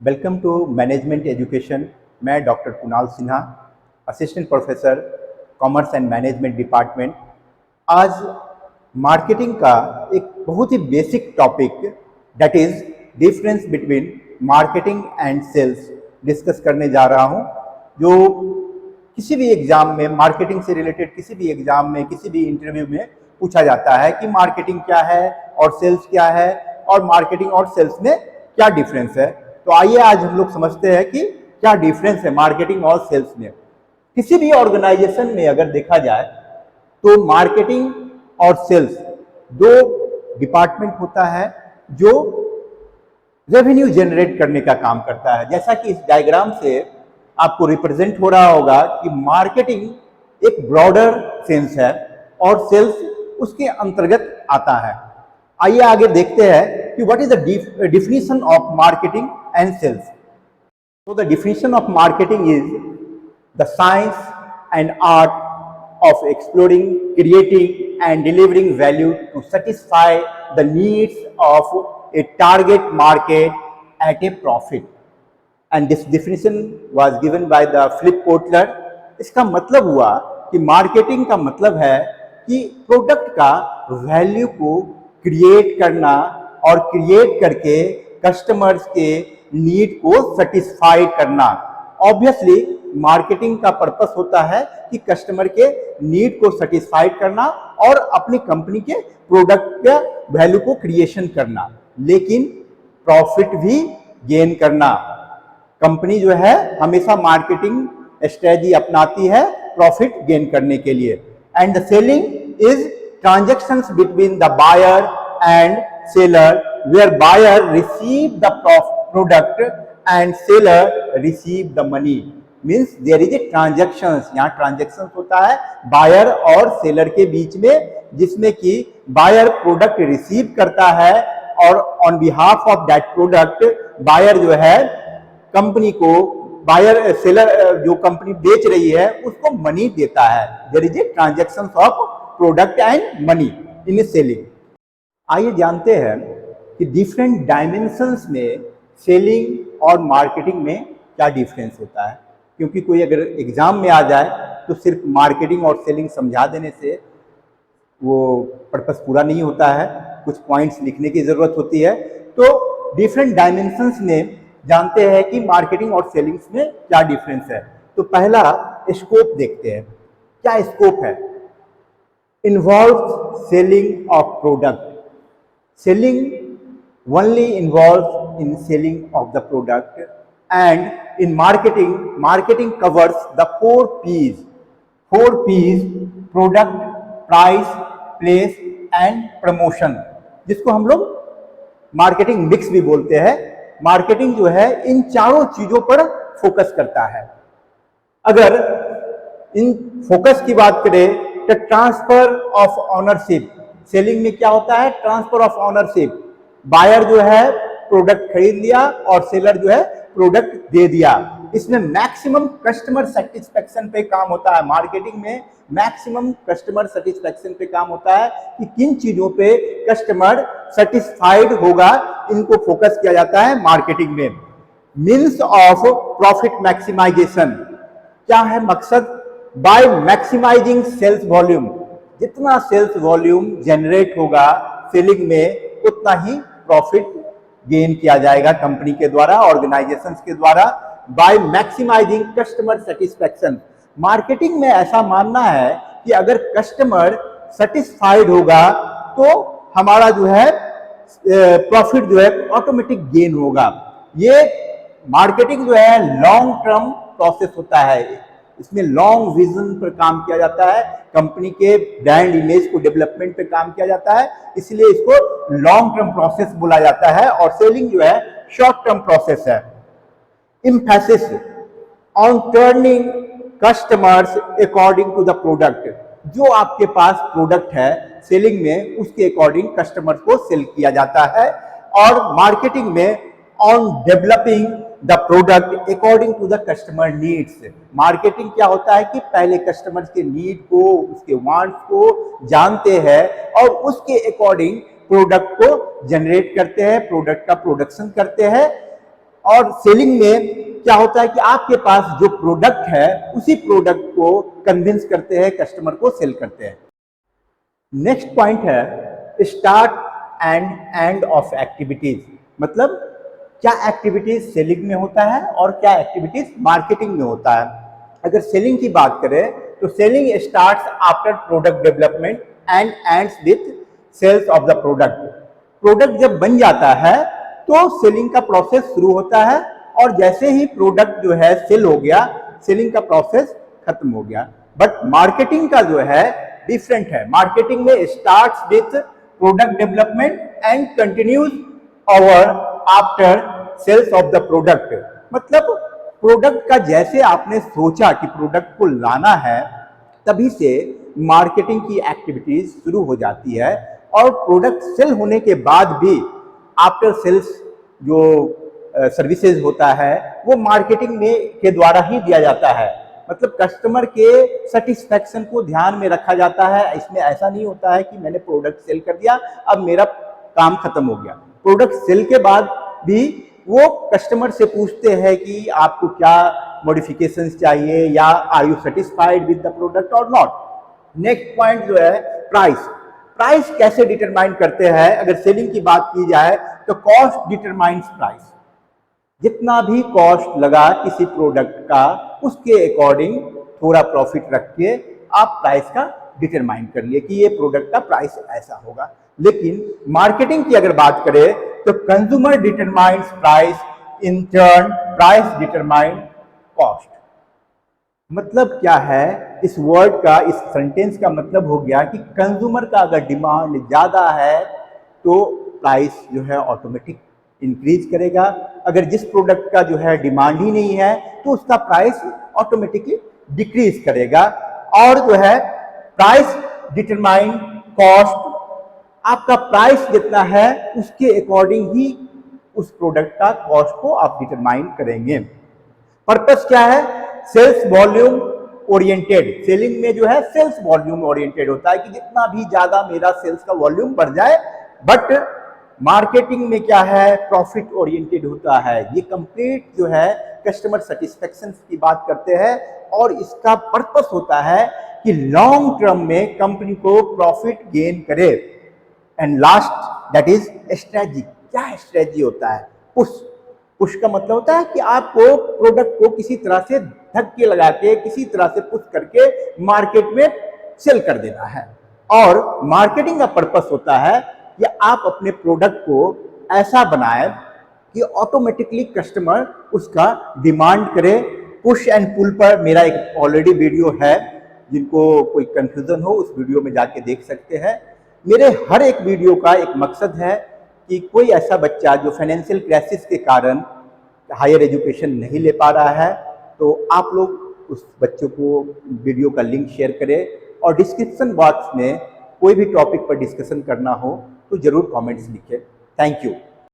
Welcome to management education. मैं doctor Kunal Sinha, assistant professor commerce and management department. आज marketing का एक बहुत ही basic topic that is difference between marketing and sales discuss करने जा रहा हूं, जो किसी भी एग्जाम में मार्केटिंग से रिलेटेड किसी भी एग्जाम में किसी भी इंटरव्यू में पूछा जाता है कि मार्केटिंग क्या है और सेल्स क्या है और मार्केटिंग और सेल्स में क्या डिफरेंस है। तो आइए आज हम लोग समझते हैं कि क्या डिफरेंस है मार्केटिंग और सेल्स में। किसी भी ऑर्गेनाइजेशन में अगर देखा जाए तो मार्केटिंग और सेल्स दो डिपार्टमेंट होता है जो रेवेन्यू जनरेट करने का काम करता है। जैसा कि इस डायग्राम से आपको रिप्रेजेंट हो रहा होगा कि मार्केटिंग एक ब्रॉडर सेंस है और सेल्स उसके अंतर्गत आता है। आइए आगे देखते हैं कि what is the definition of marketing and sales. So the definition of marketing is the science and art of exploring, creating and delivering value to satisfy the needs of a target market at a profit. And this definition was given by the Philip Kotler. इसका मतलब हुआ कि marketing का मतलब है कि product का value को क्रिएट करना और क्रिएट करके कस्टमर्स के नीड को सेटिस्फाई करना। ऑब्वियसली मार्केटिंग का पर्पस होता है कि कस्टमर के नीड को सेटिस्फाई करना और अपनी कंपनी के प्रोडक्ट के वैल्यू को क्रिएशन करना, लेकिन प्रॉफिट भी गेन करना। कंपनी जो है हमेशा मार्केटिंग स्ट्रेटजी अपनाती है प्रॉफिट गेन करने के लिए। And the selling is transactions between the buyer and seller, where buyer receive the product and seller receive the money. Means there is a transactions. यहाँ transactions होता है buyer और seller के बीच में, जिसमें कि buyer product receive करता है और on behalf of that product buyer जो है कंपनी को buyer seller जो कंपनी बेच रही है उसको मनी देता है। There is a transactions of product and money in selling. आइए जानते हैं कि डिफरेंट डायमेंशंस में सेलिंग और मार्केटिंग में क्या डिफरेंस होता है, क्योंकि कोई अगर एग्जाम में आ जाए तो सिर्फ मार्केटिंग और सेलिंग समझा देने से वो पर्पस पूरा नहीं होता है, कुछ पॉइंट्स लिखने की ज़रूरत होती है। तो डिफरेंट डायमेंशंस में जानते हैं कि मार्केटिंग और सेलिंग्स में क्या डिफरेंस है। तो पहला स्कोप देखते हैं, क्या स्कोप है। Involve selling of product. Selling only involves in selling of the product, and in marketing, marketing covers the 4 P's. 4 P's: product, price, place and promotion, जिसको हम लोग मार्केटिंग मिक्स भी बोलते हैं। मार्केटिंग जो है इन चारों चीजों पर फोकस करता है। अगर इन फोकस की बात करें तो ट्रांसफर ऑफ ऑनरशिप। सेलिंग में क्या होता है? Transfer of ownership. बायर जो है प्रोडक्ट खरीद लिया और सेलर जो है प्रोडक्ट दे दिया। इसमें मैक्सिमम कस्टमर सेटिस्फेक्शन पे काम होता है। मार्केटिंग में मैक्सिमम कस्टमर सेटिस्फेक्शन पे काम होता है कि किन चीजों पे कस्टमर सेटिस्फाइड होगा, इनको फोकस किया जाता है मार्केटिंग में। Means of profit maximisation. क्या है मकसद? By maximising sales volume. जितना सेल्स वॉल्यूम जनरेट होगा सेलिंग में, उतना ही प्रॉफिट गेन किया जाएगा कंपनी के द्वारा, ऑर्गेनाइजेशंस के द्वारा। By maximising customer satisfaction. Marketing में ऐसा मानना है कि अगर कस्टमर सेटिस्फाइड होगा तो हमारा जो है प्रॉफिट जो है ऑटोमेटिक गेन होगा। ये मार्केटिंग जो है लॉन्ग टर्म प्रोसेस होता है। इसमें लॉन्ग विजन पर काम किया जाता है, कंपनी के ब्रांड इमेज को डेवलपमेंट पे काम किया जाता है, इसलिए इसको लॉन्ग टर्म प्रोसेस बोला जाता है। और सेलिंग जो है शॉर्ट टर्म प्रोसेस है। Emphasis on turning customers according to the product. जो आपके पास प्रोडक्ट है सेलिंग में उसके अकॉर्डिंग कस्टमर को सेल किया जाता है। और मार्केटिंग में on developing the product according to the customer needs. Marketing क्या होता है कि पहले कस्टमर के नीड को, उसके वांट्स को जानते हैं और उसके अकॉर्डिंग प्रोडक्ट को जनरेट करते हैं, प्रोडक्ट का प्रोडक्शन करते हैं और सेलिंग में क्या होता है कि आपके पास जो प्रोडक्ट है उसी प्रोडक्ट को कन्विंस करते हैं, कस्टमर को सेल करते हैं। नेक्स्ट पॉइंट है start and end of activities. मतलब क्या एक्टिविटीज सेलिंग में होता है और क्या एक्टिविटीज मार्केटिंग में होता है। अगर सेलिंग की बात करें तो selling starts after product development and ends with sales of the product. Product जब बन जाता है तो सेलिंग का प्रोसेस शुरू होता है और जैसे ही प्रोडक्ट जो है सेल हो गया, सेलिंग का प्रोसेस खत्म हो गया। बट मार्केटिंग का जो है डिफरेंट है। मार्केटिंग में starts with product development and continues over after sales of the product. मतलब प्रोडक्ट का जैसे आपने सोचा कि प्रोडक्ट को लाना है, तभी से मार्केटिंग की एक्टिविटीज शुरू हो जाती है और प्रोडक्ट सेल होने के बाद भी आफ्टर सेल्स जो सर्विसेज होता है वो मार्केटिंग में के द्वारा ही दिया जाता है। मतलब कस्टमर के सेटिस्फैक्शन को ध्यान में रखा जाता है। इसमें ऐसा नहीं होता है कि मैंने प्रोडक्ट सेल कर दिया अब मेरा काम खत्म हो गया। प्रोडक्ट सेल के बाद भी वो कस्टमर से पूछते हैं कि आपको क्या मॉडिफिकेशंस चाहिए या are you satisfied with the product और नॉट। नेक्स्ट पॉइंट जो है प्राइस। प्राइस कैसे डिटरमाइन करते हैं। अगर सेलिंग की बात की जाए तो कॉस्ट डिटरमाइंस प्राइस। जितना भी कॉस्ट लगा किसी प्रोडक्ट का उसके अकॉर्डिंग थोड़ा प्रॉफिट रख के आप प्राइस का डिटरमाइन कर लिए कि ये प्रोडक्ट का प्राइस ऐसा होगा। लेकिन मार्केटिंग की अगर बात करें तो consumer determines price, in turn price determine cost. मतलब क्या है इस वर्ड का, इस सेंटेंस का मतलब हो गया कि कंज्यूमर का अगर डिमांड ज्यादा है तो प्राइस जो है ऑटोमेटिक इंक्रीज करेगा। अगर जिस प्रोडक्ट का जो है डिमांड ही नहीं है तो उसका प्राइस ऑटोमेटिकली डिक्रीज करेगा। और जो है प्राइस डिटरमाइन कॉस्ट। आपका प्राइस जितना है उसके अकॉर्डिंग ही उस प्रोडक्ट का कॉस्ट को आप डिटरमाइन करेंगे। पर्पस क्या है, सेल्स वॉल्यूम ओरिएंटेड। सेलिंग में जो है सेल्स वॉल्यूम ओरिएंटेड होता है कि जितना भी ज्यादा मेरा सेल्स का वॉल्यूम बढ़ जाए। बट मार्केटिंग में क्या है, प्रॉफिट ओरिएंटेड होता है। ये कंप्लीट जो है कस्टमर सेटिस्फेक्शन की बात करते हैं और इसका पर्पस होता है कि लॉन्ग टर्म में कंपनी को प्रॉफिट गेन करे। And last that is strategy. क्या स्ट्रेटजी होता है, पुश। पुश का मतलब होता है कि आपको प्रोडक्ट को किसी तरह से धक्के लगा के, किसी तरह से पुश करके मार्केट में सेल कर देना है। और मार्केटिंग का पर्पस होता है कि आप अपने प्रोडक्ट को ऐसा बनाएं कि ऑटोमेटिकली कस्टमर उसका डिमांड करे। पुश एंड पुल पर मेरा एक ऑलरेडी वीडियो है, जिनको कोई कंफ्यूजन हो उस वीडियो में जाके देख सकते हैं। मेरे हर एक वीडियो का एक मकसद है कि कोई ऐसा बच्चा जो फाइनेंशियल क्राइसिस के कारण हायर एजुकेशन नहीं ले पा रहा है तो आप लोग उस बच्चों को वीडियो का लिंक शेयर करें और डिस्क्रिप्शन बॉक्स में कोई भी टॉपिक पर डिस्कशन करना हो तो जरूर कमेंट्स लिखें। Thank you.